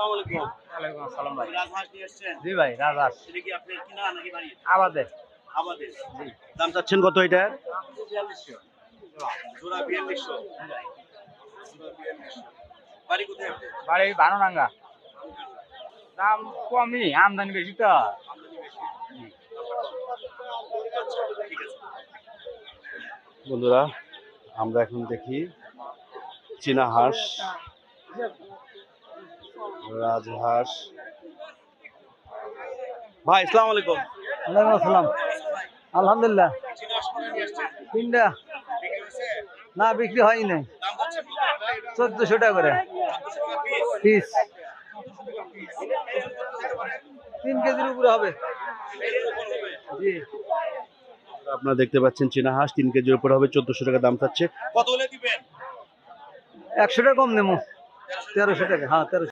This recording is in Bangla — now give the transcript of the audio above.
আসসালামু আলাইকুম। ওয়ালাইকুম আসসালাম ভাই। রাজহাঁস নিয়ে এসেছেন? জি ভাই, রাজহাঁস। এটা কি আপনার কিনা নাকি বাড়ির? আমাদের। আমাদের। দাম চাচ্ছেন কত এটার? ৪২০০। জোড়া ৪২০০। বাড়ি কোথায় আপনার? বাড়ি ভানুরাঙ্গা। দাম কমই, আমদানি বেশি তো। বন্ধুরা, আমরা এখন দেখি চীনা হাঁস, রাজহাঁস। ভাই আসসালামু আলাইকুম। ওয়ালাইকুম আসসালাম। আলহামদুলিল্লাহ। চীনা হাঁস কত নিয়ে আসছেন? ৩টা। বিক্রি হয়েছে? না, বিক্রি হয়নি। দাম চাচ্ছেন কত? ১৪০০ টাকা করে ১৪০০ টাকা পিস। পিস। 3 পিস। কেজির উপরে হবে। জি। আপনারা দেখতে পাচ্ছেন চীনা হাঁস 3 কেজির উপর হবে, 1400 টাকা দাম চাচ্ছে। কত হলে দিবেন? ১০০ টাকা কম নেবো। ১৩০০ টাকা। হ্যাঁ, ১৩০০।